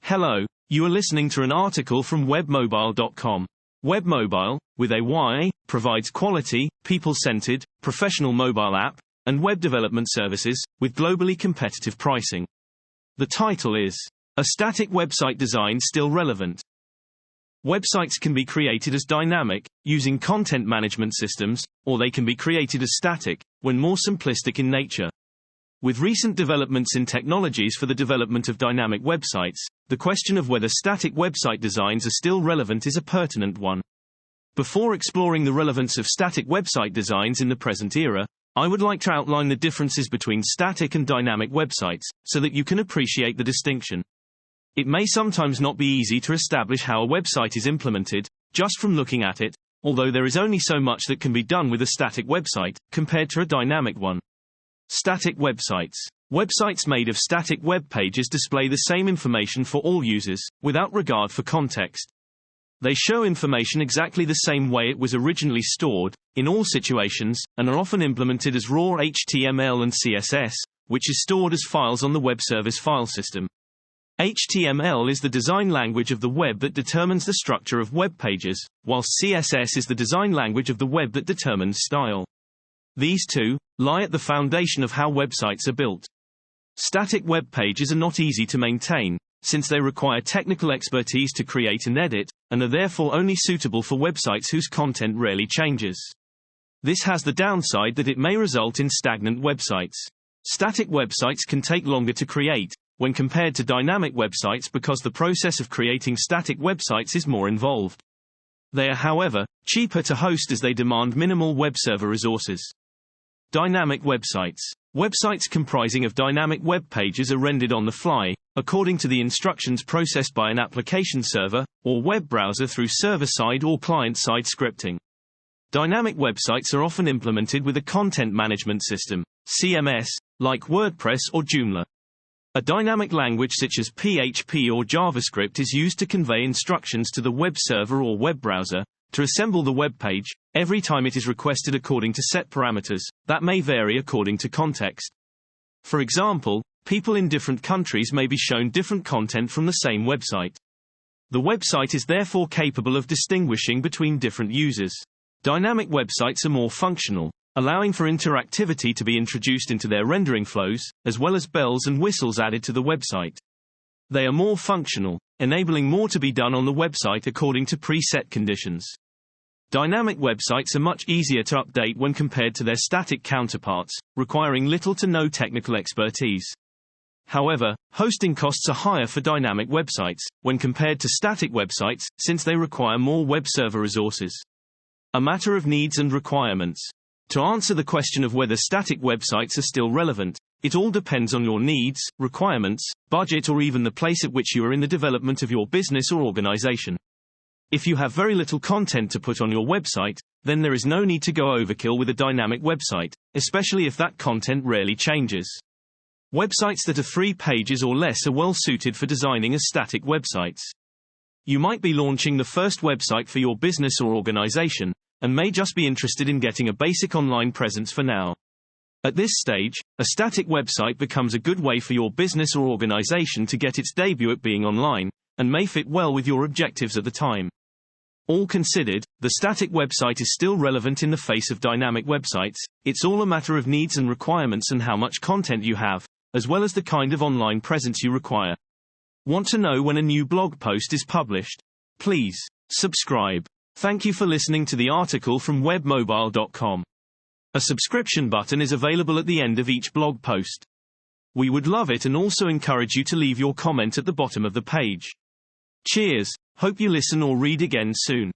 Hello, you are listening to an article from webmobile.com. Webmobile, with a Y, provides quality, people-centered, professional mobile app and web development services with globally competitive pricing. The title is, "A Static Website Design Still Relevant?" Websites can be created as dynamic, using content management systems, or they can be created as static, when more simplistic in nature. With recent developments in technologies for the development of dynamic websites, the question of whether static website designs are still relevant is a pertinent one. Before exploring the relevance of static website designs in the present era, I would like to outline the differences between static and dynamic websites, so that you can appreciate the distinction. It may sometimes not be easy to establish how a website is implemented, just from looking at it, although there is only so much that can be done with a static website, compared to a dynamic one. Static websites. Websites made of static web pages display the same information for all users, without regard for context. They show information exactly the same way it was originally stored, in all situations, and are often implemented as raw HTML and CSS, which is stored as files on the web service file system. HTML is the design language of the web that determines the structure of web pages, while CSS is the design language of the web that determines style. These two lie at the foundation of how websites are built. Static web pages are not easy to maintain, since they require technical expertise to create and edit, and are therefore only suitable for websites whose content rarely changes. This has the downside that it may result in stagnant websites. Static websites can take longer to create, when compared to dynamic websites, because the process of creating static websites is more involved. They are, however, cheaper to host as they demand minimal web server resources. Dynamic websites. Websites comprising of dynamic web pages are rendered on the fly, according to the instructions processed by an application server, or web browser through server-side or client-side scripting. Dynamic websites are often implemented with a content management system, CMS, like WordPress or Joomla. A dynamic language such as PHP or JavaScript is used to convey instructions to the web server or web browser to assemble the web page, every time it is requested according to set parameters that may vary according to context. For example, people in different countries may be shown different content from the same website. The website is therefore capable of distinguishing between different users. Dynamic websites are more functional, allowing for interactivity to be introduced into their rendering flows, as well as bells and whistles added to the website. They are more functional, enabling more to be done on the website according to preset conditions. Dynamic websites are much easier to update when compared to their static counterparts, requiring little to no technical expertise. However, hosting costs are higher for dynamic websites, when compared to static websites, since they require more web server resources. A matter of needs and requirements. To answer the question of whether static websites are still relevant, it all depends on your needs, requirements, budget, or even the place at which you are in the development of your business or organization. If you have very little content to put on your website, then there is no need to go overkill with a dynamic website, especially if that content rarely changes. Websites that are 3 pages or less are well suited for designing as static websites. You might be launching the first website for your business or organization, and may just be interested in getting a basic online presence for now. At this stage, a static website becomes a good way for your business or organization to get its debut at being online, and may fit well with your objectives at the time. All considered, the static website is still relevant in the face of dynamic websites. It's all a matter of needs and requirements and how much content you have, as well as the kind of online presence you require. Want to know when a new blog post is published? Please subscribe. Thank you for listening to the article from webmobile.com. A subscription button is available at the end of each blog post. We would love it and also encourage you to leave your comment at the bottom of the page. Cheers, hope you listen or read again soon.